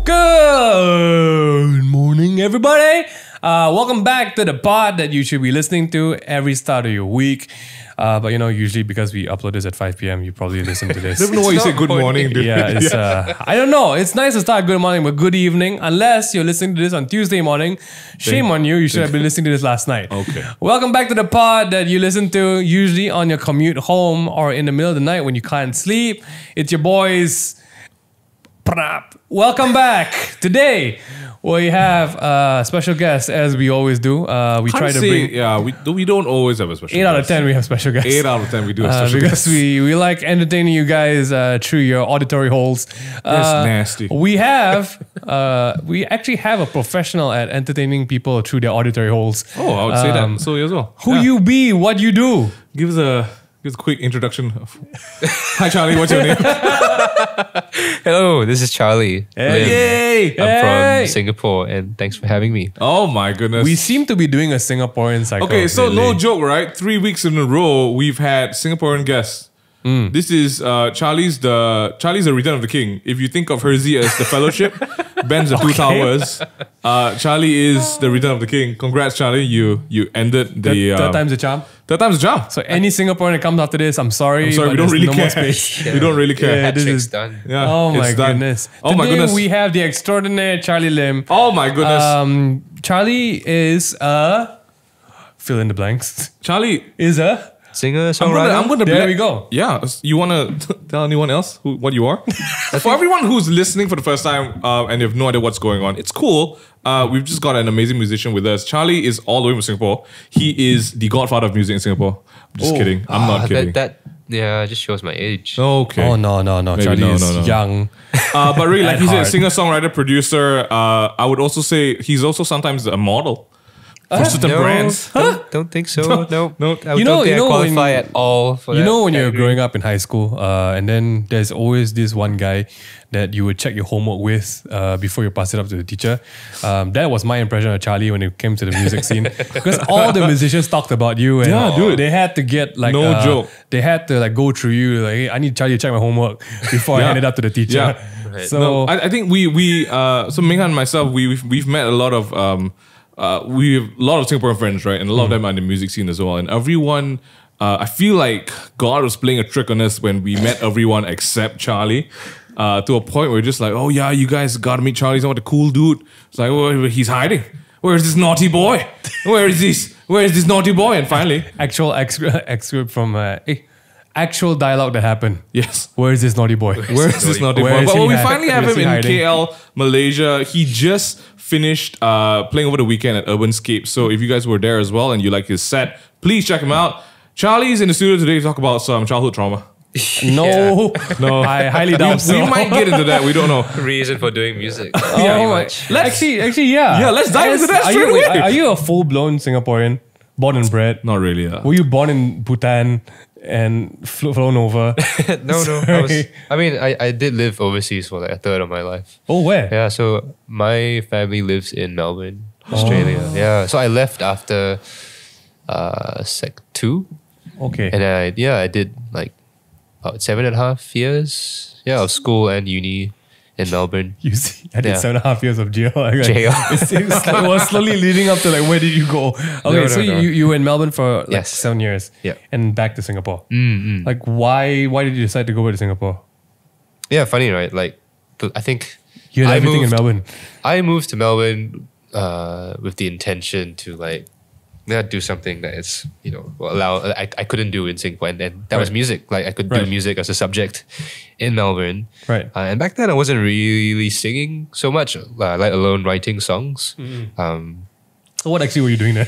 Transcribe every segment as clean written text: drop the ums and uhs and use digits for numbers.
Good morning, everybody. Welcome back to the pod that you should be listening to every start of your week. But you know, usually because we upload this at 5 p.m., you probably listen to this. I don't know why you say good morning, dude. Yeah, it's, I don't know. It's nice to start good morning, but good evening. Unless you're listening to this on Tuesday morning. Shame on you. You should have been listening to this last night. Okay. Welcome back to the pod that you listen to usually on your commute home or in the middle of the night when you can't sleep. It's your boys. Welcome back. Today we have a special guest, as we always do. We try to bring. Yeah, we don't always have a special 8 guest. out of 10 we have special guests. 8 out of 10 we do have special because guests. we like entertaining you guys through your auditory holes. That's nasty. We actually have a professional at entertaining people through their auditory holes. Oh, I would say that. So you as well. Who you be? What you do? Give us a quick introduction. Hi, Charlie. What's your name? Hello, this is Charlie Lim. Yay! I'm from Singapore, and thanks for having me. Oh my goodness. We seem to be doing a Singaporean cycle. Okay, so no lately. joke, right? 3 weeks in a row, we've had Singaporean guests. This is Charlie's the Return of the King. If you think of Hersey as the Fellowship, Ben's the Two Towers. Charlie is the Return of the King. Congrats, Charlie. You ended the Third time's a charm. Third time's a charm. So any Singaporean that comes after this, I'm sorry. I'm sorry, but we don't there's really no care. more space. We don't really care. Yeah, this Trick's is done. Yeah, Oh my it's done. goodness. Oh my Today goodness. we have the extraordinary Charlie Lim. Oh my goodness. Charlie is a fill in the blanks. Charlie, Is a Singer, I'm songwriter. gonna there we go. Yeah, you want to tell anyone else what you are? For everyone who's listening for the first time and you have no idea what's going on, it's cool. We've just got an amazing musician with us. Charlie is all the way from Singapore. He is the godfather of music in Singapore. I'm just kidding. I'm not kidding. That just shows my age. Okay. Oh no. Maybe Charlie no, is no, no. young. But really, like At he's a heart. singer, songwriter, producer. I would also say he's also sometimes a model for certain No, brands. don't think so. No, No. I You don't know- think you know I qualify when- at all for You that know when you're category. growing up in high school, and then there's always this one guy that you would check your homework with before you pass it up to the teacher. That was my impression of Charlie when it came to the music scene, because all the musicians talked about you, and Yeah, dude. they had to get like No joke. They had to like go through you like, hey, I need Charlie to check my homework before I Yeah. hand it up to the teacher. Yeah. Right. So No, I think so MingH and myself, we've met a lot of we have a lot of Singaporean friends, right? And a lot of them are in the music scene as well. And everyone, I feel like God was playing a trick on us when we met everyone except Charlie. To a point where we're just like, oh yeah, you guys gotta meet Charlie. He's not the cool dude. It's like, oh, he's hiding. Where is this naughty boy? Where is this naughty boy? And finally, actual excerpt from actual dialogue that happened. yes. Where is this naughty boy? Where is this naughty Where boy? is But he we hiding? finally have Where is him he in hiding? KL, Malaysia. He just finished playing over the weekend at Urbanscapes. So if you guys were there as well and you like his set, please check him out. Charlie's in the studio today to talk about some childhood trauma. No, I highly doubt so. We might get into that. We don't know. reason for doing music. Yeah, pretty my- much. Actually, yeah. Yeah, let's dive into that Are straight you, away. Are you a full-blown Singaporean, born and bred? Not really. Were you born in Bhutan and flown over? No. Sorry. I did live overseas for like a third of my life. Oh, where? Yeah, so my family lives in Melbourne, Australia. Yeah, so I left after Sec 2. Okay. And I did like about 7.5 years, of school and uni in Melbourne. You see, I did Yeah. 7.5 years of jail. Jail. It was slowly leading up to like, where did you go? Okay, No, so no. You were in Melbourne for like Yes. 7 years. Yeah. And back to Singapore. Mm-hmm. Like, why did you decide to go back to Singapore? Yeah, funny, right? Like, I think You had I everything in moved- Melbourne. I moved to Melbourne with the intention to like do something that is, I couldn't do in Singapore, and then that was Right. music. Like I could do Right. music as a subject in Melbourne, Right. and back then I wasn't really singing so much, let alone writing songs. So what actually were you doing there?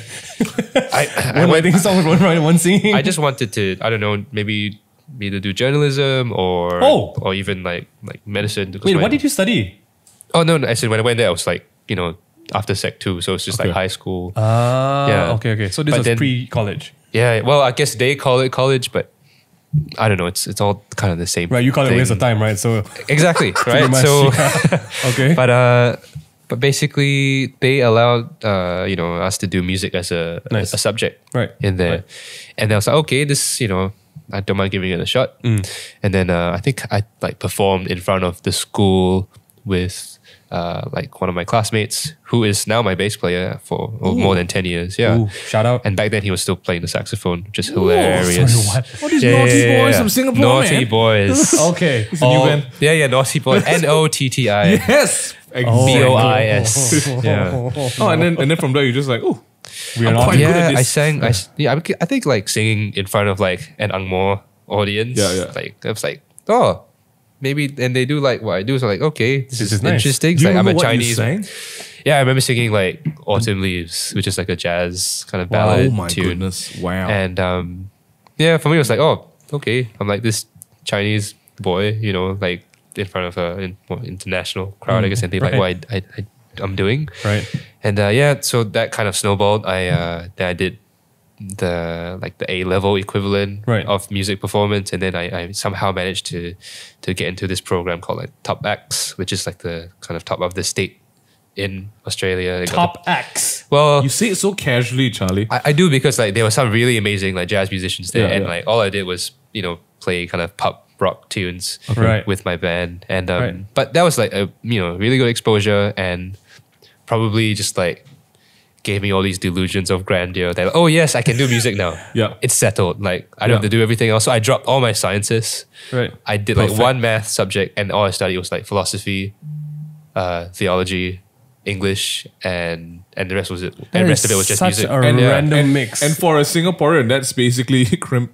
I One went- writing songs, one writing, one singing? I just wanted to, I don't know, maybe either do journalism or or even like medicine. because Wait, my- what did you study? Oh no, I said when I went there, I was like, after Sec 2, so it's just Okay. like high school. Ah, okay. So this But was then- pre-college. Yeah, well, I guess they call it college, but I don't know. It's all kind of the same. Right, you call it thing. waste of time, right? So Exactly, pretty right? much, So, yeah. Okay. but basically, they allowed us to do music as a Nice. a subject Right, in there, right. and I was like, okay, this I don't mind giving it a shot. And then I think I like performed in front of the school with like one of my classmates who is now my bass player for more than 10 years. Yeah. Ooh, shout out. And back then he was still playing the saxophone, which is hilarious. Sorry, what? What these naughty boys from Singapore, Naughty man? boys. Okay. It's a new band. Yeah, Naughty Boys. Notti. Yes. Exactly. BOIS. Yeah. Oh, and then from there you're just like, oh, We are I'm not. quite good at Yeah, this. I sang. I think like singing in front of like an Angmo audience. Yeah. Like I was like, oh, maybe. And they do like what I do. So like, okay, this is is nice. interesting. Do you Like I'm remember a what you Chinese. sang? Yeah, I remember singing like Autumn Leaves, which is like a jazz kind of ballad Oh my tune. goodness! Wow. And yeah, for me it was like, oh, okay. I'm like this Chinese boy, you know, like in front of a international crowd, I guess, and they like what I'm doing. Right. And yeah, so that kind of snowballed. Then I did the A-level equivalent Right. of music performance, and then I somehow managed to get into this program called like Top Acts, which is like the kind of top of the state in Australia. They got Top acts. well, You say it so casually, Charlie. I do because like there were some really amazing like jazz musicians there, Yeah, and yeah. like all I did was play kind of pop rock tunes Right. with my band, and Right. but that was like a really good exposure, and probably just like gave me all these delusions of grandeur that oh yes, I can do music now. Yeah. It's settled. Like I don't have to do everything else. So I dropped all my sciences. Right. I did Perfect. like one math subject, and all I studied was like philosophy, theology, English, and the rest was it. And the rest of it was just such music. a And, yeah. random mix. And for a Singaporean, that's basically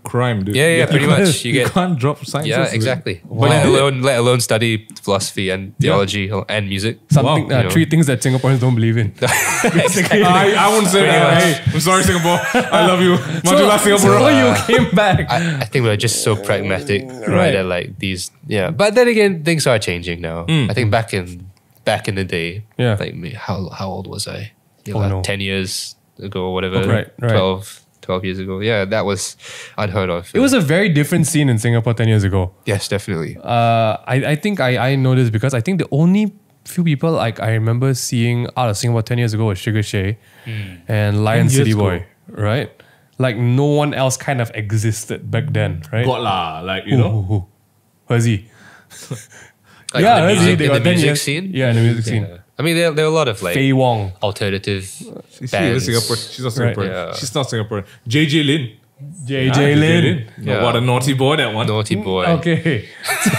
crime, dude. Yeah, pretty much. You You get can't drop sciences. yeah, dude. exactly. But Let you did. alone study philosophy and theology and music. Something, Wow. three things that Singaporeans don't believe in. I wouldn't say that. much. Hey, I'm sorry, Singapore. I love you. Majulah so Singapore. you came back. I think we're just so pragmatic, right? Right. That like these, yeah. But then again, things are changing now. I think back in the day, Yeah. like how old was I? Oh, no. 10 years ago or whatever. Right. 12 years ago. Yeah, that was unheard of. It was a very different scene in Singapore 10 years ago. yes, definitely. I think I know this because I think the only few people like I remember seeing out of Singapore 10 years ago was Sugar Shay and Lion 10 years City ago. Boy, right? Like no one else kind of existed back then, right? God lah, like, you know. Who? Hersey. Like Yeah, in the Hersey, music, they in got the 10 music years. scene. Yeah, in the music scene. Yeah. I mean, there are a lot of like Fei Wong. alternative She is bands. Singapore. She's not Right. Singaporean. Yeah. She's not Singaporean. JJ Lin. JJ Lin. Yeah. What a naughty boy that one. Naughty boy. Okay.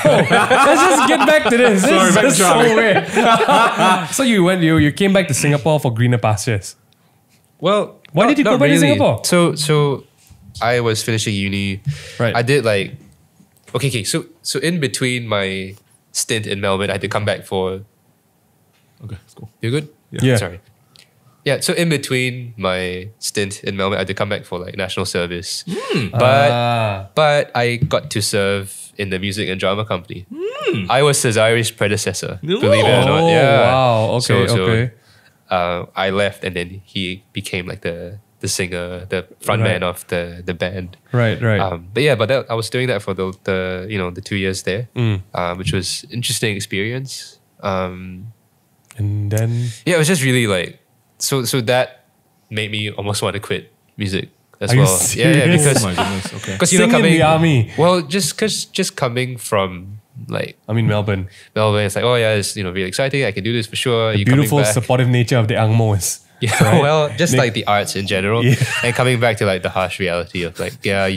So let's just get back to this. Sorry, This back is to so Charlie. weird. So you came back to Singapore for greener pastures. Well, Why did you go back to Singapore? So I was finishing uni. Right. I did like okay. So in between my stint in Melbourne, I had to come back for. Okay, that's cool. You good? Yeah. Sorry. Yeah. So in between my stint in Melbourne, I had to come back for like national service. But I got to serve in the music and drama company. I was Cesari's predecessor. Believe it or not. Oh, Yeah. wow. Okay, So, okay. I left, and then he became like the singer, the frontman Right. of the band. Right. But yeah, I was doing that for the 2 years there, which was interesting experience. And then Yeah, it was just really like so that made me almost want to quit music as Are you well. Yeah, serious? Oh because my goodness. Okay. because Sing in the army. Well, just coming from like I mean Melbourne. Melbourne, it's like oh yeah, it's really exciting. I can do this for sure. The You're coming beautiful, back. supportive nature of the Angmos. Yeah, right? well, just They- like the arts in general, Yeah. and coming back to like the harsh reality of like, yeah,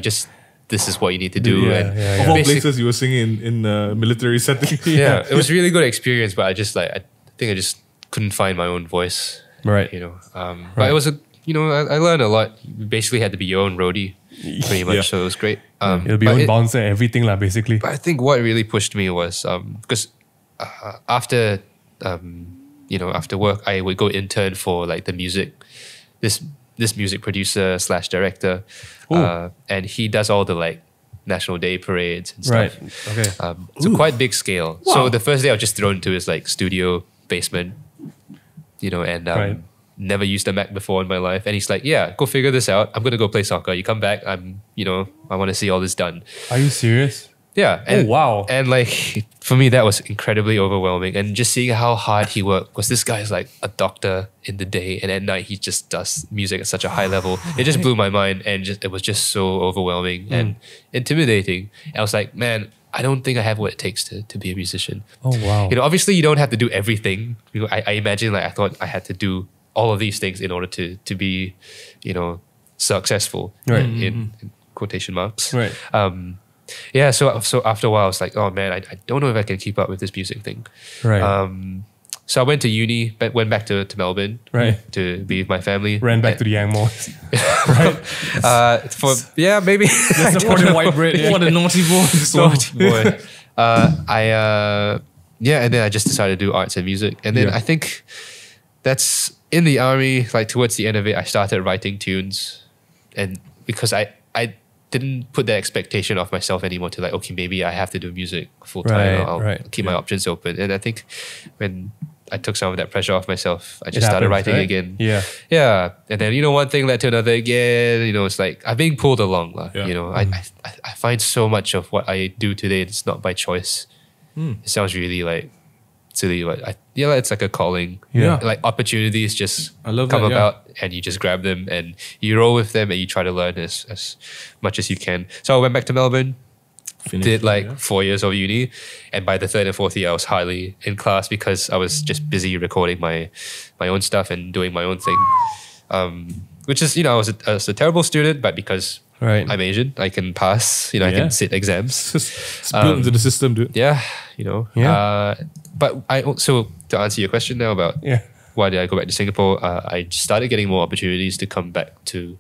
this is what you need to do, Yeah, and yeah, Of all basic- places, you were singing in a military setting. yeah, it was really good experience, but I just like I think I just couldn't find my own voice, Right. But it was I learned a lot. You basically had to be your own roadie, pretty much, Yeah. so it was great. It'll be but own it- bouncer, everything lah, basically. But I think what really pushed me was because after after work I would go intern for like the music this music producer / director, and he does all the like National Day parades and Right. stuff. Okay. So quite big scale. Wow. So the first day I was just thrown into his like studio basement, and Right. never used a Mac before in my life. And he's like, "Yeah, go figure this out. I'm gonna go play soccer. You come back. I want to see all this done." Are you serious? Yeah. Oh, wow. And like for me, that was incredibly overwhelming. And just seeing how hard he worked, because this guy is like a doctor in the day, and at night he just does music at such a high level. It just blew my mind, and it was just so overwhelming and intimidating. And I was like, man, I don't think I have what it takes to be a musician. Oh, wow. You know, obviously you don't have to do everything. You know, I imagine like I thought I had to do all of these things in order to be, you know, successful, Right. in quotation marks. Right. Yeah, so after a while, I was like, oh man, I don't know if I can keep up with this music thing. Right. So I went to uni, went back to Melbourne, Right. to be with my family. Ran back to the Yang Malls. Right. Maybe. The supported white bread. Yeah. What a naughty boy. Naughty boy. And then I just decided to do arts and music. And then Yeah. I think that's in the army, like towards the end of it, I started writing tunes. And because I didn't put that expectation of myself anymore to like, okay, maybe I have to do music full time. Right, I'll right. keep my options open. And I think when I took some of that pressure off myself, I It just started happens, writing right? again. Yeah. Yeah. And then, you know, one thing led to another again. You know, it's like I'm being pulled along. Yeah. You know, I find so much of what I do today, it's not by choice. It sounds really like silly, but it's like a calling. Yeah. Like opportunities just I love come that, yeah. about and you just grab them and you roll with them and you try to learn as much as you can. So I went back to Melbourne, did like 4 years of uni, and by the third and fourth year I was hardly in class because I was just busy recording my own stuff and doing my own thing. Which is, you know, I was a terrible student, but because Right. I'm Asian, I can pass, you know, I Yeah. can sit exams. It's built into the system, dude. Yeah, you know. Yeah. But I also, to answer your question now about Yeah. why did I go back to Singapore, I just started getting more opportunities to come back to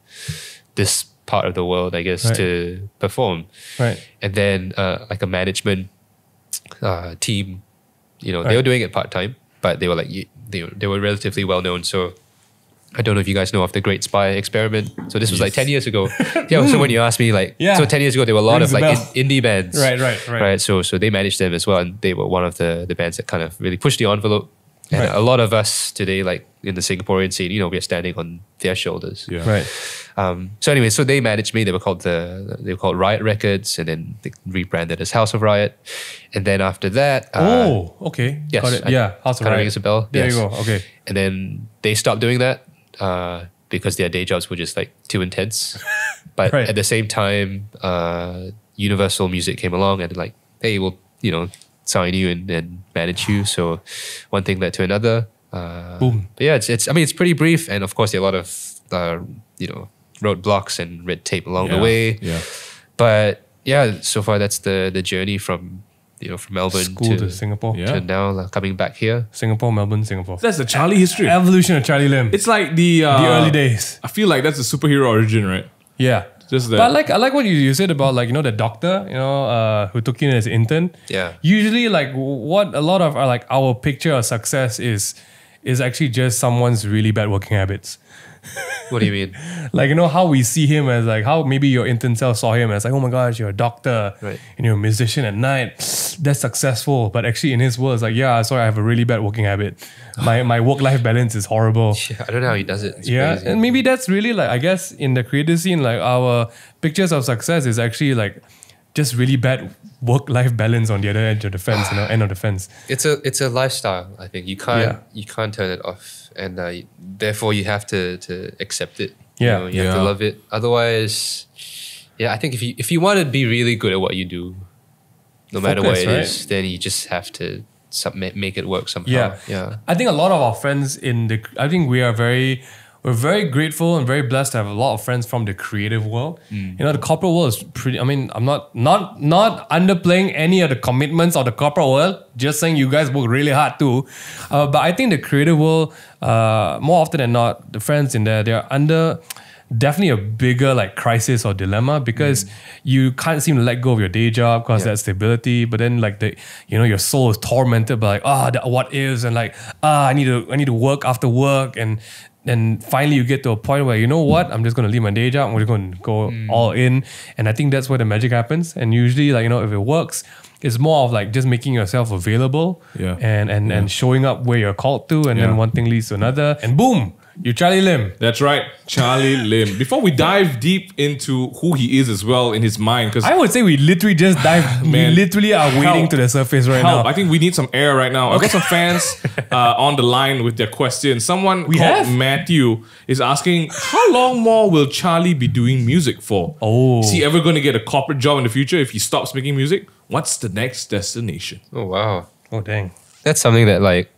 this part of the world, I guess, Right. to perform. Right. And then like a management team, you know, they Right. were doing it part-time, but they were like, they were relatively well-known. So I don't know if you guys know of the Great Spy Experiment. So this was like 10 years ago. Yeah. So when you asked me, like, Yeah. so 10 years ago, there were a lot Rings of a like bell. indie bands. Right. So they managed them as well. And they were one of the bands that kind of really pushed the envelope. And Right. a lot of us today, like in the Singaporean scene, you know, we're standing on their shoulders. Yeah. Right. So anyway, so they managed me. They were called Riot Records, and then they rebranded as House of Riot. And then after that, Okay. yes, Got it. Yeah. House of kind of Riot. rings a bell. There Yes. you go. Okay. And then they stopped doing that because their day jobs were just like too intense. But Right. at the same time, Universal Music came along and like, hey, we'll, you know, sign you and manage you. So one thing led to another. Boom. But yeah, it's pretty brief, and of course there are a lot of you know, roadblocks and red tape along the way. Yeah. But yeah, so far that's the journey from, you know, from Melbourne School to Singapore. Yeah. to now coming back here. Singapore, Melbourne, Singapore. That's the Charlie history. Evolution of Charlie Lim. It's like the early days. I feel like that's the superhero origin, right? Yeah. Just that. But I like what you said about, like, you know, the doctor, you know, who took you in as an intern. Yeah. Usually, like, what a lot of our picture of success is actually just someone's really bad working habits. What do you mean? Like, you know, how we see him as, like, how maybe your intern self saw him as like, oh my gosh, you're a doctor, Right. and you're a musician at night. That's successful. But actually in his world, it's like, yeah, sorry, I have a really bad working habit. My work-life balance is horrible. Yeah, I don't know how he does it. It's Yeah, crazy. and maybe that's really, like, I guess in the creative scene, like, our pictures of success is actually like just really bad work-life balance on the other edge of the fence, you know, end of the fence. It's a lifestyle. I think you can't turn it off, and therefore you have to accept it. Yeah. you know, you have to Yeah. love it. Otherwise, yeah, I think if you want to be really good at what you do, no matter what Focus, it right? is, then you just have to make it work somehow. Yeah. I think a lot of our friends I think we're very grateful and very blessed to have a lot of friends from the creative world. You know, the corporate world is pretty, I mean, I'm not underplaying any of the commitments of the corporate world, just saying you guys work really hard too. But I think the creative world, more often than not, the friends in there, they're under definitely a bigger like crisis or dilemma because you can't seem to let go of your day job because that stability, but then like your soul is tormented by like what ifs and like I need to work after work, and then finally you get to a point where, you know what, I'm just going to leave my day job, I'm just going to go all in. And I think that's where the magic happens. And usually, like, you know, if it works, it's more of like just making yourself available and showing up where you're called to, and then one thing leads to another, and boom, You Charlie Lim. That's right, Charlie Lim. Before we dive deep into who he is as well in his mind, because I would say we literally just dive. We Man, literally are wading to the surface right help. now. I think we need some air right now. I've got some fans on the line with their questions. Someone called have? Matthew is asking, how long more will Charlie be doing music for? Oh. Is he ever going to get a corporate job in the future if he stops making music? What's the next destination? Oh wow, Oh dang. that's something that like.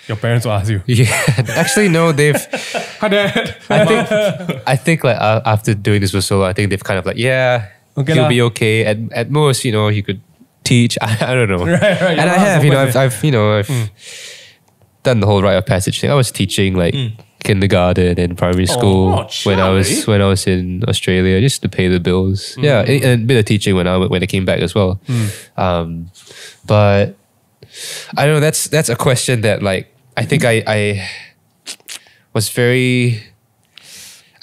Your parents will ask you. Yeah, actually no, they've. Hi, Dad. I think like after doing this with solo, I think they've kind of like Okay he'll lah. be okay. At most, he could teach. I don't know. Right. And I have, I've done the whole rite of passage thing. I was teaching like kindergarten and primary school when I was in Australia just to pay the bills. Yeah, and a bit of teaching when I came back as well. But I don't know. That's a question that like I think I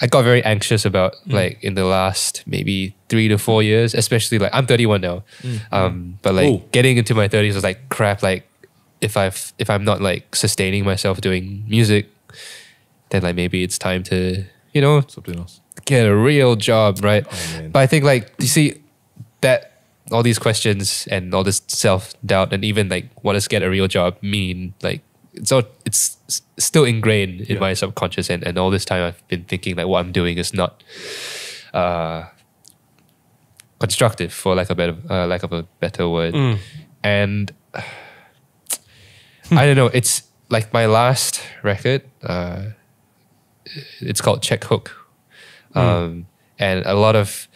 got very anxious about like in the last maybe 3 to 4 years, especially like I'm 31 now. But like getting into my 30s was like crap. Like if I'm not like sustaining myself doing music, then like maybe it's time to Something else. get a real job, right? man. But I think like you see that all these questions and all this self-doubt and even like what does get a real job mean, like it's still ingrained in my subconscious, and all this time I've been thinking like what I'm doing is not constructive, for lack of a better word. And I don't know, it's like my last record, it's called Check Hook, and a lot of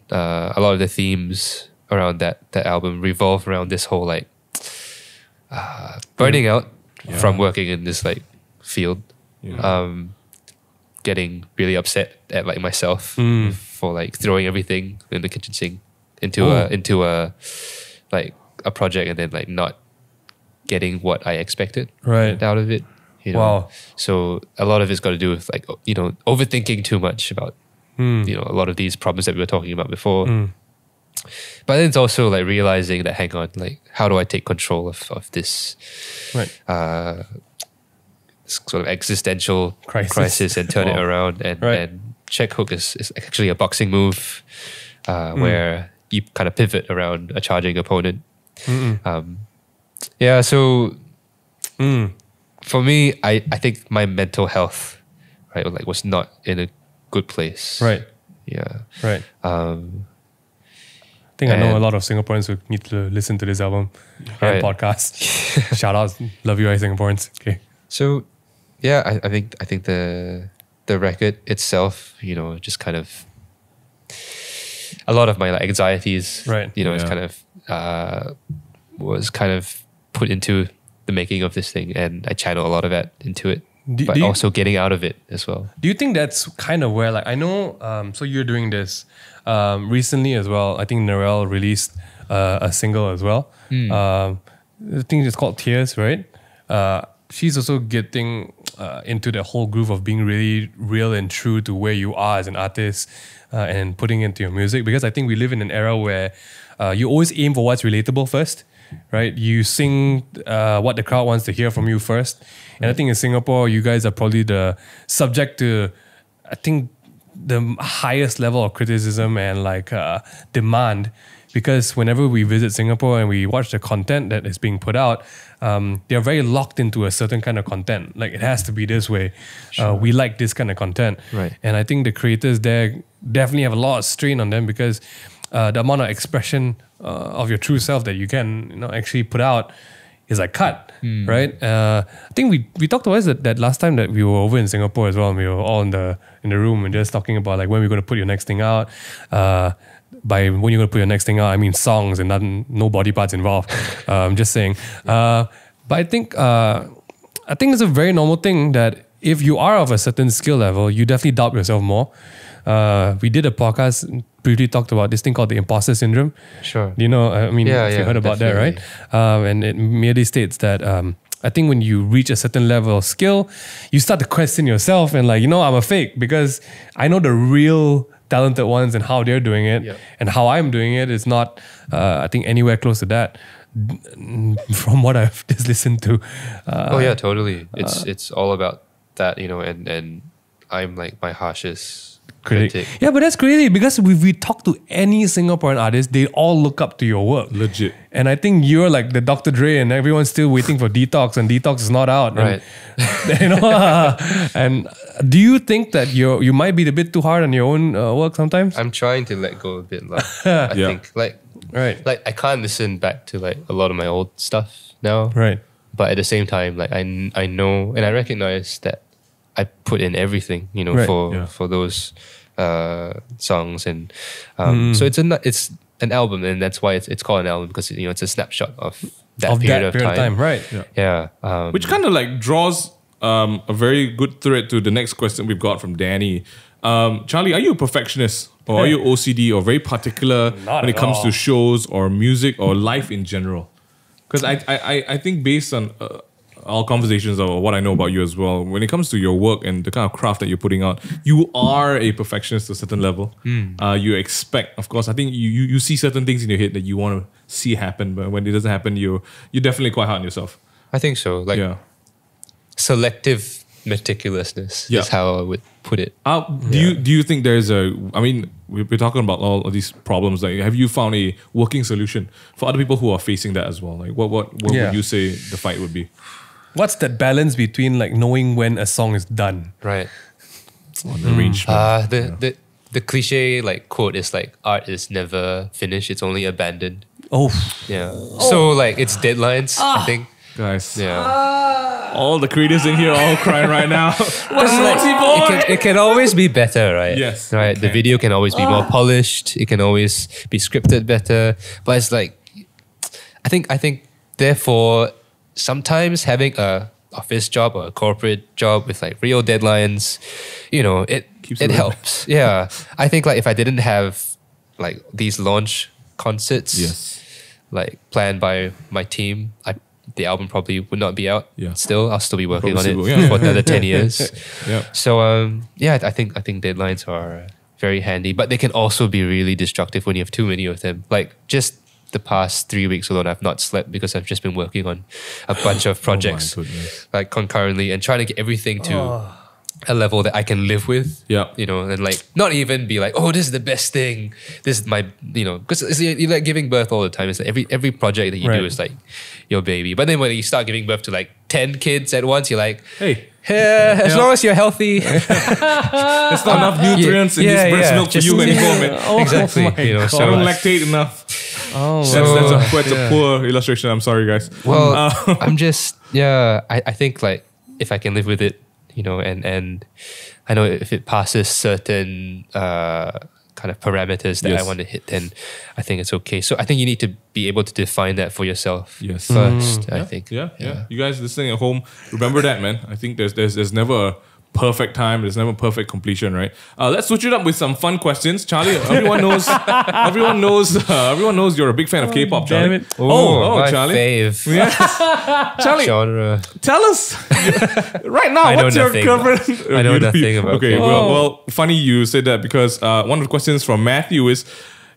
the themes around that album revolve around this whole like burning out from working in this like field, getting really upset at like myself for like throwing everything in the kitchen sink into a like a project and then like not getting what I expected out of it. Wow. So a lot of it's got to do with like overthinking too much about a lot of these problems that we were talking about before. But then it's also like realizing that, hang on, like how do I take control of this sort of existential crisis and turn it around? And Check Hook is actually a boxing move where you kind of pivot around a charging opponent. So for me, I think my mental health, was not in a good place. Yeah. I think I know a lot of Singaporeans who need to listen to this album and podcast. Shout out, love you guys, Singaporeans. Okay. So, yeah, I think the record itself, just kind of a lot of my like anxieties, it's kind of was kind of put into the making of this thing, and I channel a lot of that into it. But also getting out of it as well. Do you think that's kind of where, like, I know, so you're doing this recently as well. I think Narelle released a single as well. I think it's called Tears, right? She's also getting into the whole groove of being really real and true to where you are as an artist and putting into your music. Because I think we live in an era where you always aim for what's relatable first, right? You sing what the crowd wants to hear from you first. And I think in Singapore, you guys are probably the subject to, I think, the highest level of criticism and like demand, because whenever we visit Singapore and we watch the content that is being put out, they're very locked into a certain kind of content. Like, it has to be this way. We like this kind of content. And I think the creators there definitely have a lot of strain on them, because the amount of expression of your true self that you can actually put out is like cut, right? I think we talked about that last time that we were over in Singapore as well, and we were all in the room and just talking about like when we're going to put your next thing out. By when you're going to put your next thing out, I mean songs and no body parts involved. I'm just saying. But I think it's a very normal thing that if you are of a certain skill level, you definitely doubt yourself more. We did a podcast, briefly talked about this thing called the imposter syndrome. Sure. If you heard about that, right? And it merely states that I think when you reach a certain level of skill, you start to question yourself and like, I'm a fake, because I know the real talented ones and how they're doing it, and how I'm doing it is not, I think, anywhere close to that. From what I've just listened to. Totally. It's all about that, you know, and I'm like my harshest critic. Yeah, but that's crazy because if we talk to any Singaporean artist, they all look up to your work. Legit. And I think you're like the Dr. Dre, and everyone's still waiting for Detox, and Detox is not out. Right. And, you know, and do you think that you might be a bit too hard on your own work sometimes? I'm trying to let go a bit. Like, I think like I can't listen back to like a lot of my old stuff now. Right. But at the same time, like I know and I recognize that I put in everything, you know, for those songs, and so it's an album, and that's why it's called an album, because you know it's a snapshot of that period of time. Right? Yeah. Which kind of like draws a very good thread to the next question we've got from Danny. Charlie, are you a perfectionist, or are you OCD, or very particular when it comes to shows or music or life in general? Because I think based on our conversations or what I know about you as well, when it comes to your work and the kind of craft that you're putting out, you are a perfectionist to a certain level. You expect, of course, I think you see certain things in your head that you want to see happen, but when it doesn't happen, you're definitely quite hard on yourself. I think so. Like selective meticulousness is how I would put it. Do you think there's I mean, we're talking about all of these problems. Like, have you found a working solution for other people who are facing that as well? Like, what would you say the fight would be? What's that balance between like knowing when a song is done? Right. The arrangement. The cliche like quote is like, art is never finished, it's only abandoned. Oh. Yeah. So like it's deadlines, I think. Guys. Yeah. All the creatives in here are all crying right now. What's Notti boy? It can always be better, right? Yes. Right. The video can always be more polished. It can always be scripted better. But it's like, I think therefore sometimes having a office job or a corporate job with like real deadlines, you know, it helps. Yeah. I think like if I didn't have like these launch concerts like planned by my team, the album probably would not be out. Still, I'll still be working on it for another 10 years. So I think deadlines are very handy, but they can also be really destructive when you have too many of them. Like just the past 3 weeks alone, I've not slept because I've just been working on a bunch of projects like concurrently and trying to get everything to a level that I can live with. You know, and like not even be like, oh, this is the best thing. This is my, you know, because you're like giving birth all the time. It's like every project that you do is like your baby. But then when you start giving birth to like 10 kids at once, you're like, hey, as long as you're healthy, there's not enough nutrients in this breast milk for you anymore, man. Exactly. You know, so I don't lactate enough. That's a poor illustration. I'm sorry, guys. Well, I'm just I think like if I can live with it, you know, and I know if it passes certain kind of parameters that I want to hit, then I think it's okay. So I think you need to be able to define that for yourself first. I think. Yeah. You guys listening at home, remember that, man. I think there's never a perfect time. There's never perfect completion, right? Let's switch it up with some fun questions, Charlie. Everyone knows you're a big fan of K-pop, Charlie. My Charlie. Fave. Yes. Charlie, genre. Tell us right now. What's your current? I know nothing about. Okay, well, funny you said that because one of the questions from Matthew is,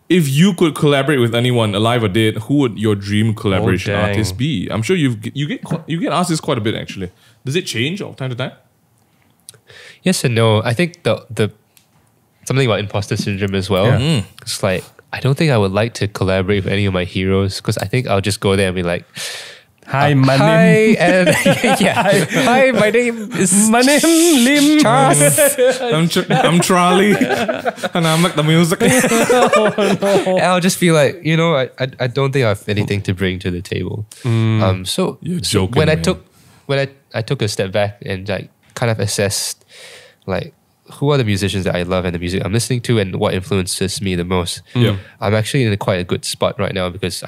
if you could collaborate with anyone, alive or dead, who would your dream collaboration artist be? I'm sure you get asked this quite a bit actually. Does it change from time to time? Yes and no. I think the something about imposter syndrome as well. It's like I don't think I would like to collaborate with any of my heroes because I think I'll just go there and be like, Hi, my name. Hi, my name Lim. I'm Charlie, and I'm like the music. And I'll just be like, you know, I don't think I have anything to bring to the table. So when I took a step back and like kind of assessed like who are the musicians that I love and the music I'm listening to and what influences me the most. I'm actually in quite a good spot right now because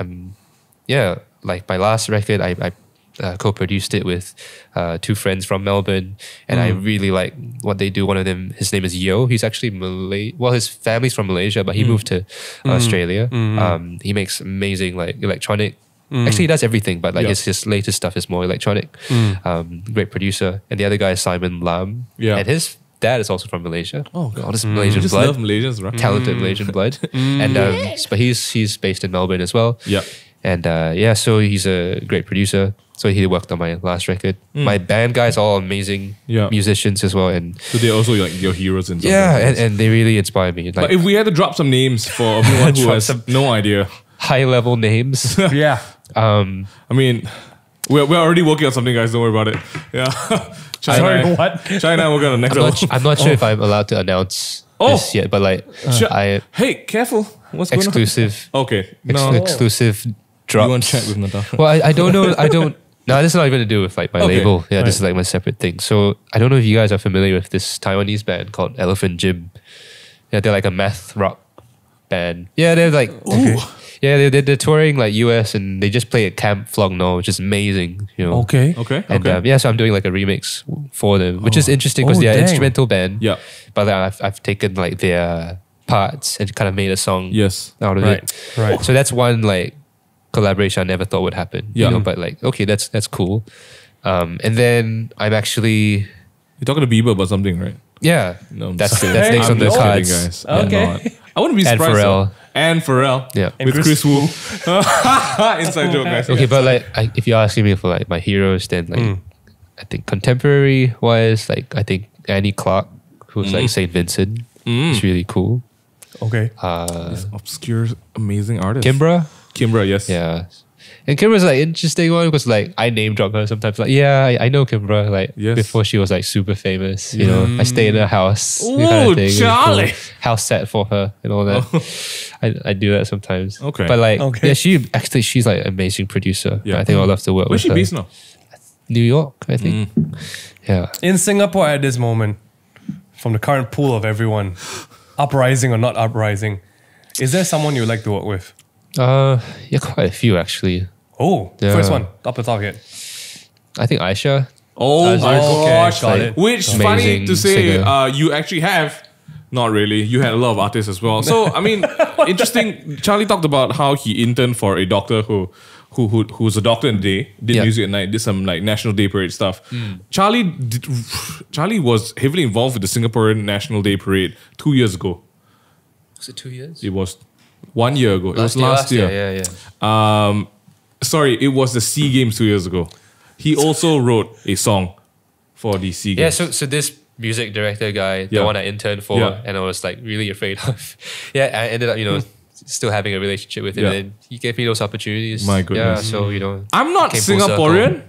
like my last record, I co-produced it with two friends from Melbourne, and I really like what they do. One of them, his name is Yo. He's actually his family's from Malaysia, but he moved to Australia. He makes amazing like electronic. Actually, he does everything, but like his latest stuff is more electronic. Great producer. And the other guy is Simon Lam. And his dad is also from Malaysia. Oh God, this Malaysian just blood. Love Malaysians, right? Talented Malaysian blood. And but he's based in Melbourne as well. And so he's a great producer. So he worked on my last record. My band guys all amazing musicians as well, and So they're also like your heroes in some yeah, sense. and they really inspire me. Like But if we had to drop some names for everyone who has no idea, high level names. Yeah. I mean, we're already working on something, guys. Don't worry about it. Yeah. Sorry, what? China, we're gonna next level. I'm not sure if I'm allowed to announce this yet, but like Hey, careful. What's going exclusive, on? Okay. No. exclusive drops. You want to chat with Natasha? Well, I don't know. I don't. No, this is not even to do with like my label. Yeah, this is like my separate thing. So I don't know if you guys are familiar with this Taiwanese band called Elephant Gym. Yeah, they're like a math rock band. Yeah, they're like yeah, they're touring like US and they just play at Camp Flog No, which is amazing. You know. Okay. Okay. And okay. yeah, so I'm doing like a remix for them, which is interesting because they're an dang. instrumental band. Yeah. But I've taken like their parts and kind of made a song Yes. out of Right. it. Right. So that's one like collaboration I never thought would happen. Yeah. You know, but like okay, that's cool. And then I'm actually You're talking to Bieber about something, right? yeah. No, I'm that's sorry. that's next I'm on the just kidding, cards. guys. I'm Okay. not. I wouldn't be And surprised. Pharrell. though. And Pharrell. Yeah. With Chris Wu. Inside joke, guys. Okay, but like if you're asking me for like my heroes, then like I think contemporary wise, like I think Annie Clark, who's like Saint Vincent, is really cool. Okay. Obscure, amazing artist. Kimbra, yes. yeah. And Kimbra's like interesting one because like I name drop her sometimes. Like yeah, I know Kimbra like Yes. before she was like super famous. You know, I stay in her house. Ooh, that kind of thing. Really Charlie. cool. House set for her and all that. I do that sometimes. Okay. but like Okay. yeah, she's like an amazing producer. Yeah. I think I'd love to work Where's she with her. based now? New York, I think. Yeah. In Singapore at this moment, from the current pool of everyone, uprising or not uprising, is there someone you'd like to work with? Yeah, quite a few actually. Oh, Yeah. first one, up the top here. I think Aisha. Oh my okay, gosh. got it. Which, funny Amazing to say, singer. you actually have. Not really. You had a lot of artists as well. So, I mean, interesting. Charlie talked about how he interned for a doctor who's a doctor in the day, did Yeah. music at night, did some like National Day Parade stuff. Charlie was heavily involved with the Singaporean National Day Parade 2 years ago. Was it 2 years? It was 1 year ago. It was last year. Yeah. Sorry, it was the SEA Games 2 years ago. He also wrote a song for the SEA Yeah, Games. so this music director guy, the Yeah. one I interned for, Yeah. and I was like really afraid of. Yeah, I ended up, still having a relationship with him, Yeah. and he gave me those opportunities. My goodness. Yeah, so I'm not came full Singaporean,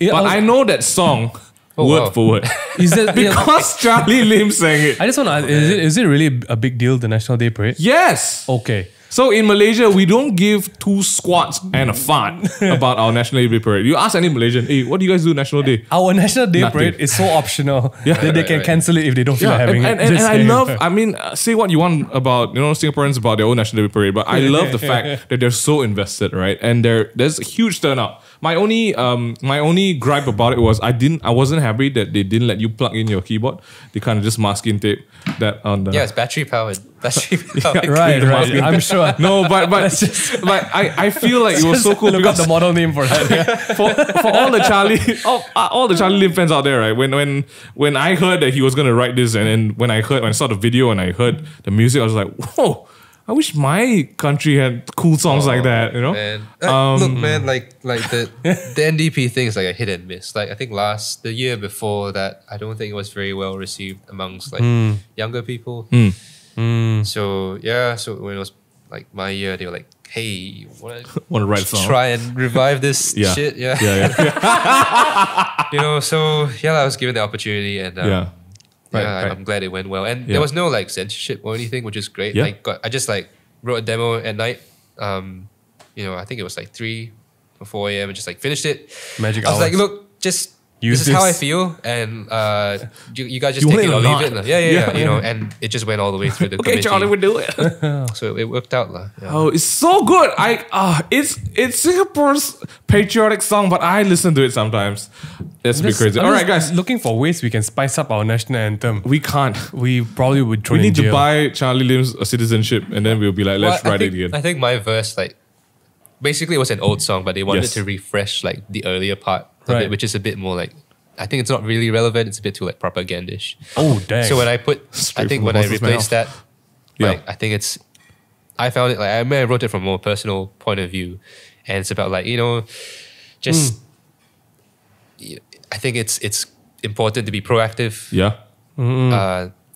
Yeah, but I was- I know that song word wow. for word. Is that Because Charlie Lim sang it. I just want to ask, is it really a big deal, the National Day Parade? Yes. Okay. So in Malaysia, we don't give two squats and a fart about our National Day Parade. You ask any Malaysian, hey, what do you guys do National Day? Our National Day Nothing. Parade is so optional that they Right, can right. cancel it if they don't feel like having and, it. and Just I saying. love, I mean, say what you want about, Singaporeans about their own National Day Parade, but I love the fact that they're so invested, right? And there's a huge turnout. My only gripe about it was I wasn't happy that they didn't let you plug in your keyboard. They kind of just masking tape that on the... Yeah, it's battery powered. Battery powered. Right, right. I'm sure. No, but I feel like it was so cool Look up because the model name for that. Yeah. for all the Charlie Lim fans out there, right? When I heard that he was gonna write this, and then when I saw the video and I heard the music, I was like, whoa! I wish my country had cool songs like that. You know? Man. Look, man, like the NDP thing is like a hit and miss. Like I think the year before that, I don't think it was very well received amongst like younger people. So yeah, so when it was like my year, they were like, "Hey, want Want to write a to song? try and revive this Yeah. shit?" Yeah. Yeah. So yeah, I was given the opportunity, and Yeah. Right, yeah, right. I'm glad it went well. And Yeah. there was no like censorship or anything, which is great. Yeah. I just like wrote a demo at night. I think it was like 3 or 4 a.m. and just like finished it. Magic I was hours. like, look, just Use this is how I this. feel, and you guys just You take it will or not. leave it. Yeah, Yeah. and it just went all the way through the Okay, committee. Charlie, we'll do it. So it worked out, lah. Yeah. Oh, it's so good. It's Singapore's patriotic song, but I listen to it sometimes. It's a bit crazy. I'm All just right, guys, looking for ways we can spice up our national anthem. we can't. We probably would throw We in need to jail. buy Charlie Lim's citizenship, and then we'll be like, let's Well, write it again. I think my verse, like, basically it was an old song, but they wanted Yes. to refresh like the earlier part of Right. it, which is a bit more like, I think it's not really relevant. It's a bit too like propagandish. Oh, dang. So when I put, Straight I think from when the I horse's replaced that, Yeah. like I think I found it like I wrote it from a more personal point of view, and it's about like just I think it's important to be proactive. Yeah.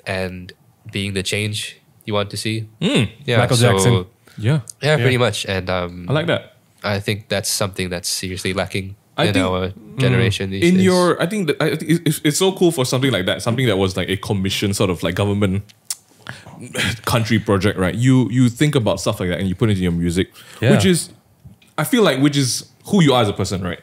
And being the change you want to see. Yeah, Michael Jackson. Yeah. Yeah, pretty much. And I like that. I think that's something that's seriously lacking I in think- our generation these In days. your, I think it's so cool for something like that, something that was like a commission sort of like government country project, right? You think about stuff like that and you put it in your music, Yeah. which is, I feel like, which is who you are as a person, right?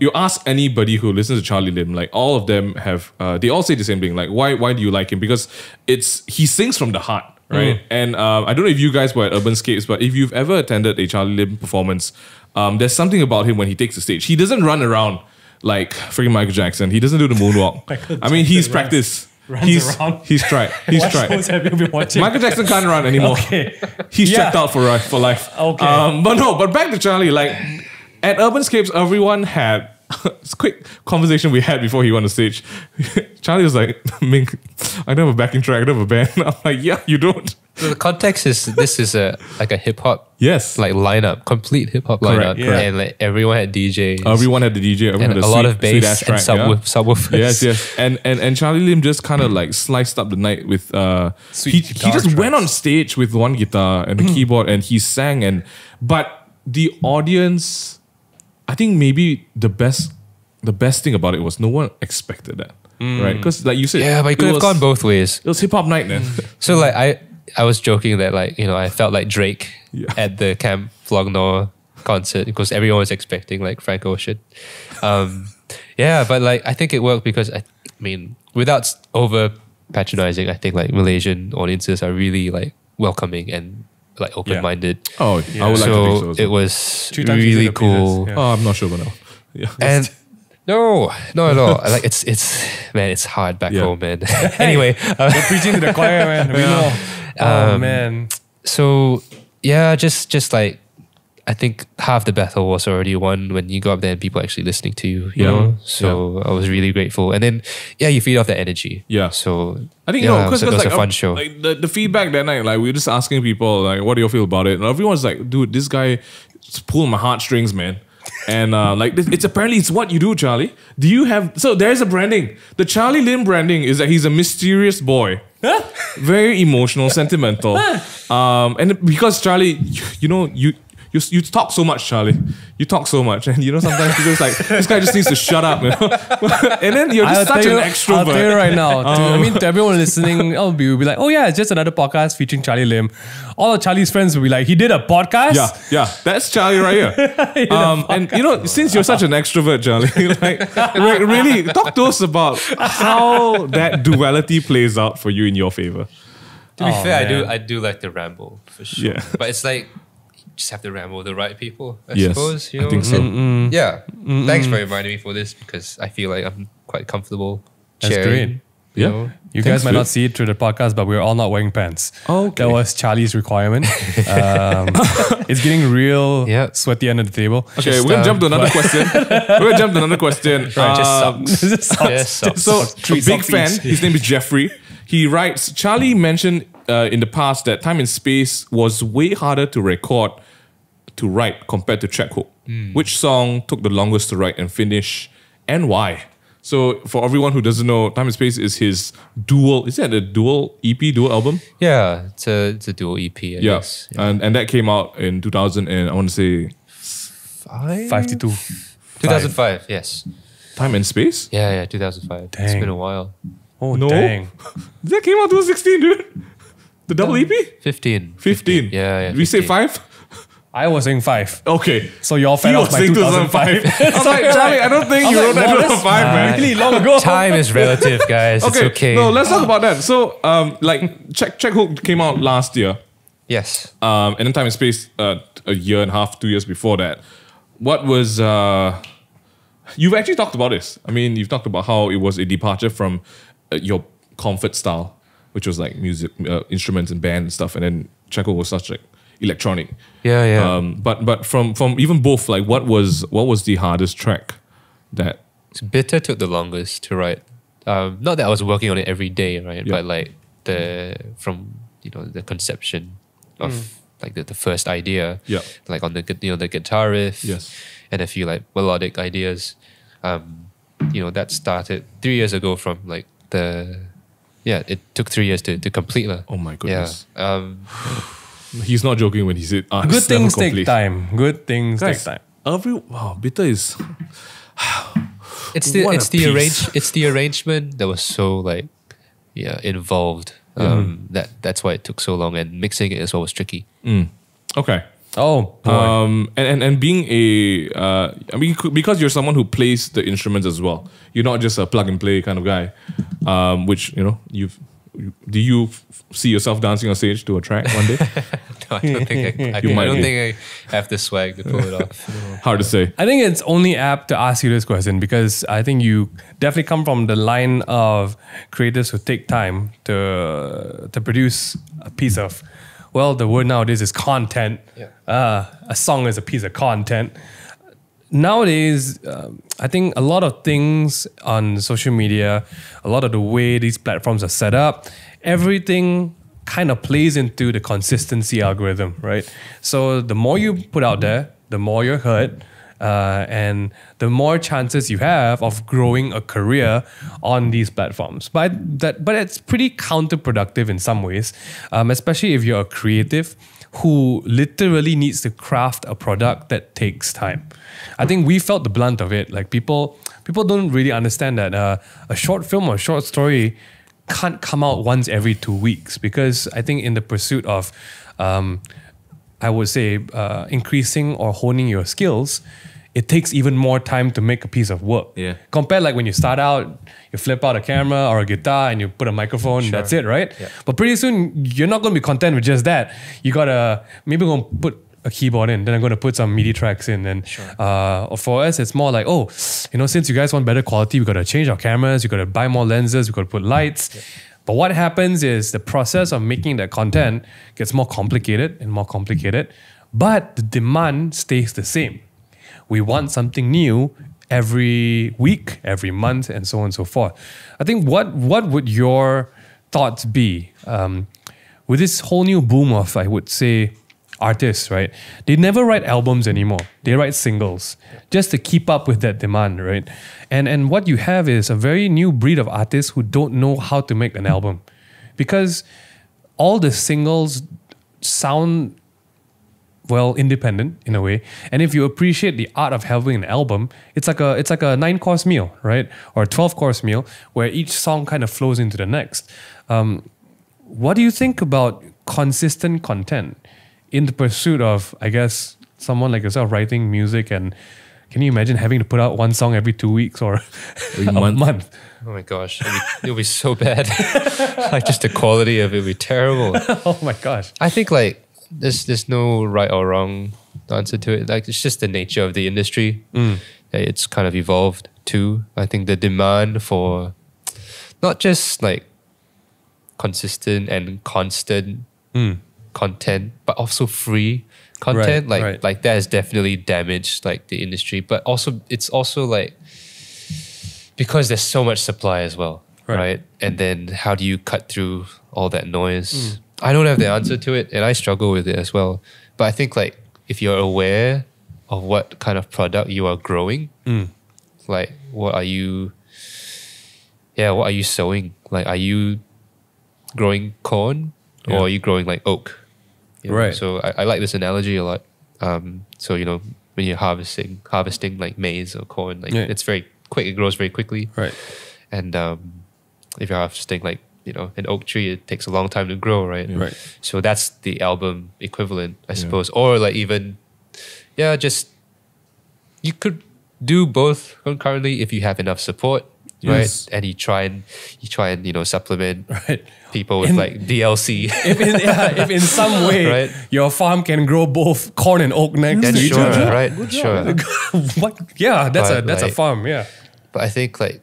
You ask anybody who listens to Charlie Lim, like all of them have, they all say the same thing, like why do you like him? Because he sings from the heart, right? And I don't know if you guys were at Urbanscapes, but if you've ever attended a Charlie Lim performance, there's something about him when he takes the stage. He doesn't run around like freaking Michael Jackson. He doesn't do the moonwalk. I mean, he's practiced. He's tried. He's What tried. shows have you been watching? Michael Jackson can't run anymore. Okay. He's Yeah. checked out for life. Okay. But back to Charlie. Like at Urbanscapes, everyone had it's a quick conversation we had before he went on stage. Charlie was like, Ming, I don't have a backing track. I don't have a band. I'm like, yeah, you don't. So the context is this is a hip hop Yes. like lineup, complete hip hop Correct, lineup, yeah. and like everyone had DJs. Everyone had the DJ. Everyone and had a lot of sweet bass ass and track, yeah? subwoofers. Yes. And Charlie Lim just kind of like sliced up the night with Sweet he guitar just went tracks. on stage with one guitar and the keyboard and he sang but the audience, I think maybe the best thing about it was no one expected that. Right? Because like you said, Yeah, but it could have gone both ways. It was hip hop night then. So like I was joking that like, I felt like Drake at the Camp Flognaw concert because everyone was expecting like Frank Ocean. Yeah, but like I think it worked because I mean without over patronizing, I think like Malaysian audiences are really like welcoming and like open minded. Oh, I would like to think so. So as it well. was 3 times really easier to please us, cool. yeah. Oh, I'm not sure about now. Yeah. And no, not at all. Like it's man, it's hard back Yeah. home, man. Anyway, You're preaching to the choir, man. We know. Oh, man. so yeah, just like I think half the battle was already won when you go up there and people actually listening to you, you know. So I was really grateful, and then you feed off that energy. Yeah. So I think because because it was like a fun show. Like the feedback that night, like we were just asking people like, what do you feel about it? And everyone's like, dude, this guy is pulling my heartstrings, man. And like it's apparently it's what you do, Charlie. Do you have so there's a branding. The Charlie Lim branding is that he's a mysterious boy. Very emotional, sentimental. And because Charlie, you talk so much, Charlie. You talk so much, and sometimes people just like this guy just needs to shut up, and then you're just such an extrovert. I'll tell you right now. To everyone listening, I'll be like, oh yeah, it's just another podcast featuring Charlie Lim. All of Charlie's friends will be like, he did a podcast. Yeah, that's Charlie right here. And since you're such an extrovert, Charlie, like really talk to us about how that duality plays out for you in your favor. To be fair, man. I do like to ramble for sure. Yeah. But it's like you just have to ramble with the right people, I Yes, suppose. I think so. And yeah. Thanks for reminding me for this because I feel like I'm quite comfortable That's sharing. great. Yeah. You Thanks, guys might Phil. not see it through the podcast, but we're all not wearing pants. Okay. That was Charlie's requirement. It's getting real sweaty under the table. Okay, Just, we're gonna jump to another question. We're gonna jump to another question. Just sucks. This sucks. Yes, sucks. So, Three a big socks fan. each. His name is Jeffrey. He writes, Charlie mentioned in the past that Time and Space was way harder to write compared to Track Hook. Which song took the longest to write and finish, and why? So, for everyone who doesn't know, Time and Space is his is that a dual EP, dual album? Yeah, it's a dual EP, I guess. And that came out in 2000 and I want to say 52. 2005, yes. Time and Space? Yeah, 2005. It's Dang. been a while. Oh, No. dang. That came out 2016, dude. The double EP? 15. 15. Yeah. Did we say 15. 5? I was saying 5. Okay. So you're fed He off was by saying 2005. 2005. I was like, Charlie, I don't think you wrote that 2005, man. Really long ago. Time is relative, guys. Okay, It's okay. no, let's talk about that. So, like, Check Hook came out last year. Yes. And then Time and Space a year and a half, 2 years before that. What was... You've actually talked about this. I mean, you've talked about how it was a departure from your comfort style, which was like music, instruments and band and stuff. And then Check Hook was such like electronic. Yeah. But from even both, like what was the hardest track that... Bitter took the longest to write. Not that I was working on it every day, right? Yeah. But like the conception of like the first idea, like on the guitar riff, Yes. and a few like melodic ideas. that started 3 years ago from like it took 3 years to complete. Oh my goodness. Yeah. He's not joking when he said, Good things take time. Good things take time. Bitter is... It's What a piece. it's the arrangement that was so like involved. That's why it took so long, and mixing it as well was tricky. Okay. Oh, boy. And being because you're someone who plays the instruments as well. You're not just a plug and play kind of guy. Which do you see yourself dancing on stage to a track one day? No, I don't think I don't think I have the swag to pull it off. Hard to say. I think it's only apt to ask you this question because I think you definitely come from the line of creators who take time to produce a piece of, well, the word nowadays is content. Yeah. A song is a piece of content. Nowadays, I think a lot of things on social media, a lot of the way these platforms are set up, everything kind of plays into the consistency algorithm, right? So the more you put out there, the more you're heard, and the more chances you have of growing a career on these platforms. But it's pretty counterproductive in some ways, especially if you're a creative who literally needs to craft a product that takes time. I think we felt the blunt of it. Like people don't really understand that a short film or a short story can't come out once every 2 weeks, because I think in the pursuit of, I would say, increasing or honing your skills, it takes even more time to make a piece of work. Yeah. Compared like when you start out, you flip out a camera or a guitar and you put a microphone, that's it, right? Yeah. But pretty soon, you're not going to be content with just that. You got to, maybe going to put a keyboard in, then I'm going to put some MIDI tracks in. And for us, it's more like, since you guys want better quality, we got to change our cameras, we got to buy more lenses, we got to put lights. Yeah. But what happens is the process of making that content gets more complicated and more complicated, but the demand stays the same. We want something new every week, every month, and so on and so forth. I think what would your thoughts be with this whole new boom of, I would say, artists, right? They never write albums anymore. They write singles just to keep up with that demand, right? And what you have is a very new breed of artists who don't know how to make an album, because all the singles sound, well, independent in a way. And if you appreciate the art of having an album, it's like a 9-course meal, right? Or a 12-course meal where each song kind of flows into the next. What do you think about consistent content in the pursuit of, I guess, someone like yourself writing music? And can you imagine having to put out one song every 2 weeks or a month? Oh my gosh, it'll be so bad. Like just the quality of it will be terrible. Oh my gosh. I think like there's no right or wrong answer to it. Like it's just the nature of the industry. It's kind of evolved too. I think the demand for not just like consistent and constant content, but also free content. Like that has definitely damaged like the industry. But also it's also like because there's so much supply as well, right? And then how do you cut through all that noise? I don't have the answer to it, and I struggle with it as well. But I think like if you're aware of what kind of product you are growing, like what are you sowing? Like are you growing corn or are you growing like oak? You know? Right. So I like this analogy a lot. So when you're harvesting like maize or corn, like it's very quick. It grows very quickly. Right. And if you're harvesting like an oak tree, it takes a long time to grow, right? Right. So that's the album equivalent, I suppose. Or like even, just you could do both concurrently if you have enough support, right? And you try and supplement people with like DLC. if in some way your farm can grow both corn and oak next to each other, right? Sure. What? Yeah, that's a farm. Yeah. But I think like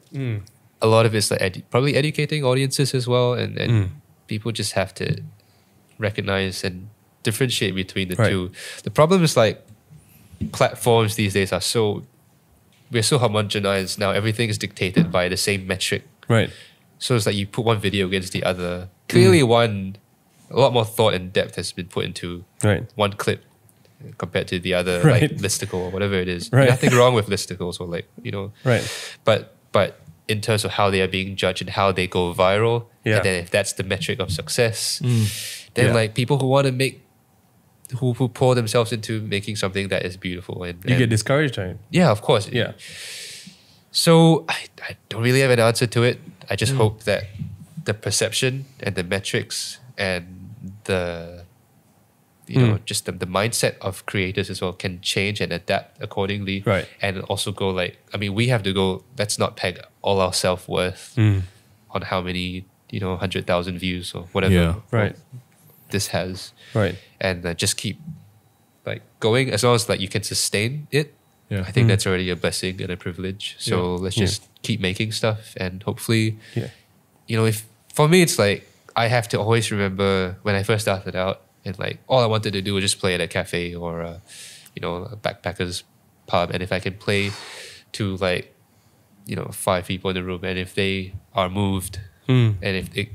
a lot of it's like probably educating audiences as well, and people just have to recognize and differentiate between the two. The problem is like platforms these days we're so homogenized now. Everything is dictated by the same metric. Right. So it's like you put one video against the other. Clearly a lot more thought and depth has been put into one clip compared to the other, like listicle or whatever it is. Right. Nothing wrong with listicles or like, Right. But but in terms of how they are being judged and how they go viral, Yeah. and then if that's the metric of success, then Yeah. like people who want to make, who pour themselves into making something that is beautiful, and You get discouraged, right? yeah, of course, Yeah. So I don't really have an answer to it. I just hope that the perception and the metrics and the just the mindset of creators as well can change and adapt accordingly. Right. And also go like, I mean, we have to go, let's not peg all our self-worth on how many, 100,000 views or whatever Yeah. Right. this has. Right. And just keep like going as long as like you can sustain it. Yeah. I think that's already a blessing and a privilege. So let's just keep making stuff, and hopefully, if for me it's like I have to always remember when I first started out, and like all I wanted to do was just play at a cafe or a backpackers pub, and if I can play to like 5 people in the room, and if they are moved, and if they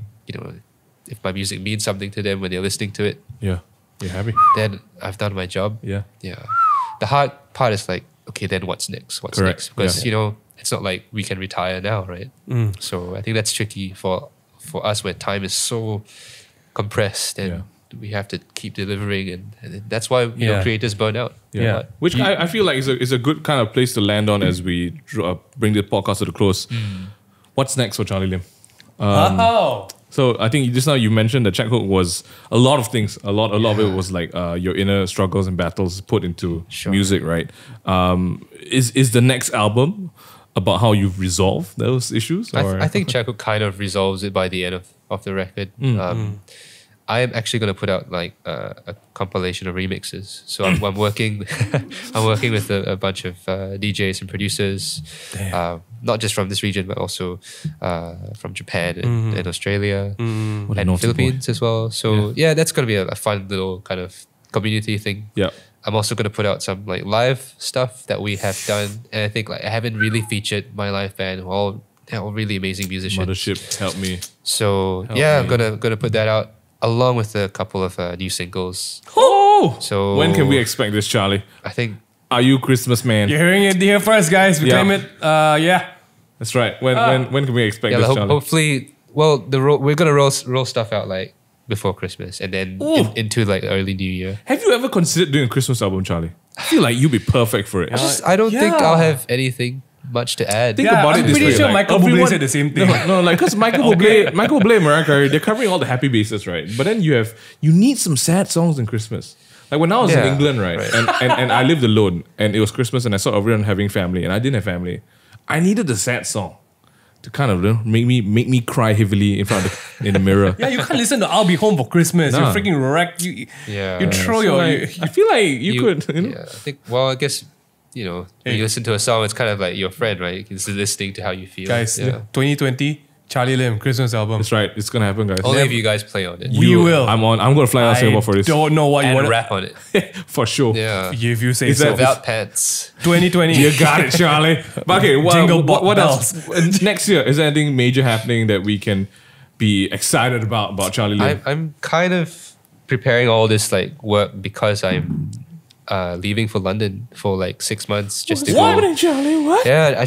if my music means something to them when they're listening to it, Yeah. You're happy? then I've done my job. Yeah. Yeah. The hard part is like, okay, then what's next? What's Correct. next? Because it's not like we can retire now, right? So I think that's tricky for us where time is so compressed, and we have to keep delivering, and that's why creators burn out. Yeah. Which I feel like is a good kind of place to land on as we bring the podcast to the close. What's next for Charlie Lim? So I think just now you mentioned that Check Hook was a lot of things. A lot of it was like your inner struggles and battles put into music, right? Is the next album about how you've resolved those issues? Or? I think Check Hook kind of resolves it by the end of the record. I am actually going to put out like a compilation of remixes. So I'm working, I'm working with a bunch of DJs and producers, not just from this region, but also from Japan and Australia and Philippines as well. So yeah, that's going to be a fun little kind of community thing. Yeah. I'm also going to put out some like live stuff that we have done. And I think like I haven't really featured my live band, who are all really amazing musicians. Mothership, help me. So I'm gonna put that out along with a couple of new singles. Oh! So When can we expect this, Charlie? I think Are you Christmas man? You're hearing it here first, guys. We claim it. Yeah. That's right. When can we expect this, Charlie? hopefully, well, we're gonna roll stuff out like before Christmas, and then into like early New Year. Have you ever considered doing a Christmas album, Charlie? I feel like you'd be perfect for it. I don't think I'll have anything much to add. Think about it I'm this pretty way, sure like, Michael Bublé everyone- said the same thing. No, like because Michael Bublé and Mariah Carey, they're covering all the happy bases, right? But then you need some sad songs in Christmas. Like when I was in England, right? And I lived alone, and it was Christmas, and I saw everyone having family, and I didn't have family. I needed a sad song to kind of make me cry heavily in the mirror. Yeah, you can't listen to I'll Be Home for Christmas. Nah. You're freaking wrecked. You throw So, your... like, I feel like you could. You know? Yeah, I think. Well, I guess when you listen to a song, it's kind of like your friend, right? It's listening to how you feel. Guys, yeah. 2020, Charlie Lim, Christmas album. That's right. It's gonna happen, guys. Only if you guys play on it We will. I'm gonna fly out Singapore for this don't know what you and want rap on it. for sure. Yeah, if you say Is so. that- without pants. 2020. You got it, Charlie. But okay, Jingle what bells. else? Next year, is there anything major happening that we can be excited about Charlie Lim? I'm kind of preparing all this like work because I'm leaving for London for like 6 months just to What's go. happening, Charlie? What? Yeah,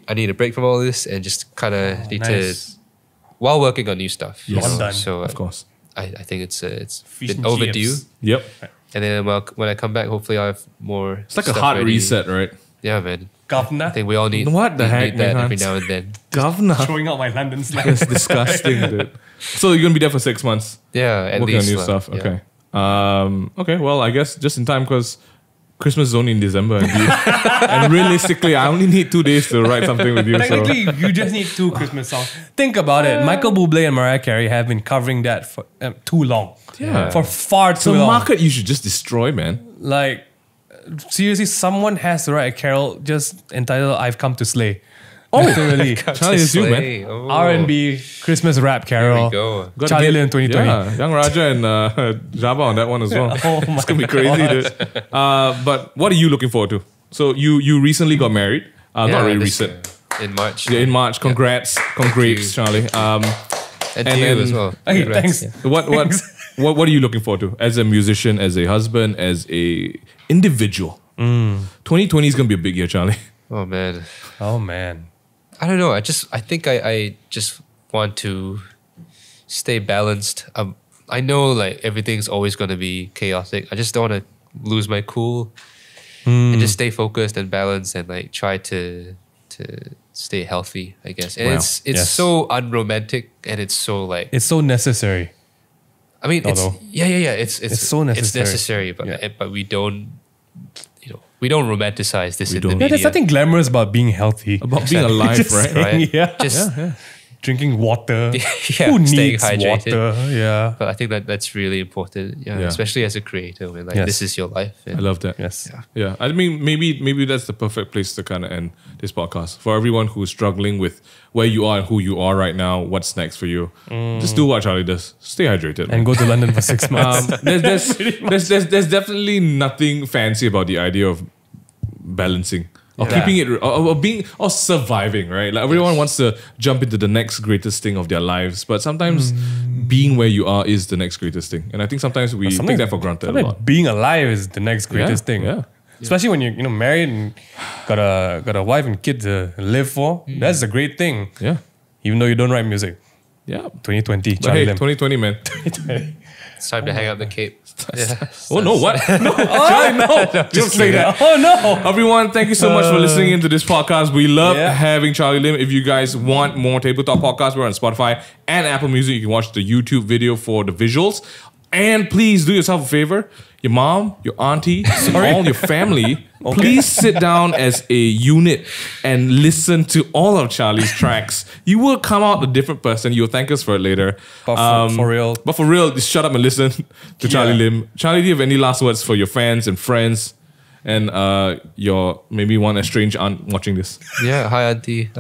I need a break from all this and just kind of need nice. to while working on new stuff. you Yes. know? Well done. So Of course. I think it's Fish been and overdue. chips. Yep. And then when I come back, hopefully I have more. It's like a stuff hard ready. reset, right? Yeah, man. Governor. I think we all need. What the need heck, that man? every now and then. Governor. Throwing out my London slang. That's disgusting, dude. So you're gonna be there for 6 months Yeah, at working on least new lah. stuff. Yeah. Okay. Okay. Well, I guess just in time because Christmas is only in December, and realistically, I only need 2 days to write something with you. So Technically, you just need 2 Christmas songs. Think about it. Michael Bublé and Mariah Carey have been covering that for too long. Yeah. For far it's too a long. market you should just destroy, man. Like, seriously, someone has to write a carol just entitled "I've Come to Slay." Oh, literally, Charlie, it's you, man. Slay. Oh. R&B Christmas rap carol. go. Gotta Charlie get- Lim 2020. Yeah, Young Raja and Jabba on that one as well. Oh my It's gonna be crazy, dude. But what are you looking forward to? So you recently got married. Not really this recent. year, in March. Yeah, in March. Congrats, congrats, Charlie. And and to you then- as well. Okay, Congrats. thanks. What are you looking forward to as a musician, as a husband, as a individual? 2020 is gonna be a big year, Charlie. Oh man. Oh man. I don't know. I think I just want to stay balanced. I know like everything's always going to be chaotic. I just don't want to lose my cool and just stay focused and balanced and like try to stay healthy, I guess. And it's so unromantic and it's so like it's so necessary. I mean, it's so necessary. It's necessary, but we don't, we don't romanticize this in the Yeah, media. there's nothing glamorous about being healthy. About being alive, Just right? saying, yeah. Just Drinking water. Yeah, Who staying needs hydrated. water? Yeah. But I think that's really important, especially as a creator, when like this is your life. I love that. Yes. Yeah. I mean, maybe that's the perfect place to kind of end this podcast. For everyone who's struggling with where you are and who you are right now, what's next for you? Just do what Charlie does. Stay hydrated. And go to London for 6 months. There's definitely nothing fancy about the idea of balancing. Or keeping it, or being, or surviving, right? Like everyone wants to jump into the next greatest thing of their lives, but sometimes being where you are is the next greatest thing. And I think sometimes we take that for granted a lot. Being alive is the next greatest thing. Yeah. Especially when you're married and got a wife and kid to live for. That's a great thing. Yeah. Even though you don't write music. Yeah. 2020, But Charlie hey, Lim. 2020, man. 2020. It's time to hang up the cape. Oh no, what? No, Charlie, no. Don't say that. Oh no. Everyone, thank you so much for listening into this podcast. We love having Charlie Lim. If you guys want more Tabletop podcasts, we're on Spotify and Apple Music. You can watch the YouTube video for the visuals. And please do yourself a favor. Your mom, your auntie, all your family, please sit down as a unit and listen to all of Charlie's tracks. You will come out a different person. You'll thank us for it later. But for real. But for real, just shut up and listen to Charlie Lim. Charlie, do you have any last words for your fans and friends and your maybe one estranged aunt watching this? Yeah, hi auntie.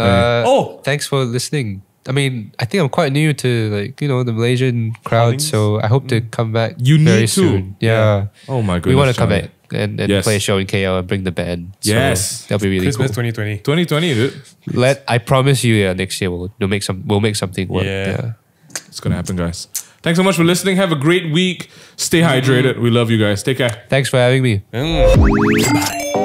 Thanks for listening. I mean, I think I'm quite new to like the Malaysian crowd, so I hope to come back very soon. Yeah. Oh my goodness. We want to come Charlie. back and play a show in KL and bring the band. So Yes. that'll be really Christmas cool. 2020. 2020, dude. I promise you, next year we'll make something work. Yeah. It's gonna happen, guys. Thanks so much for listening. Have a great week. Stay hydrated. We love you guys. Take care. Thanks for having me. Bye.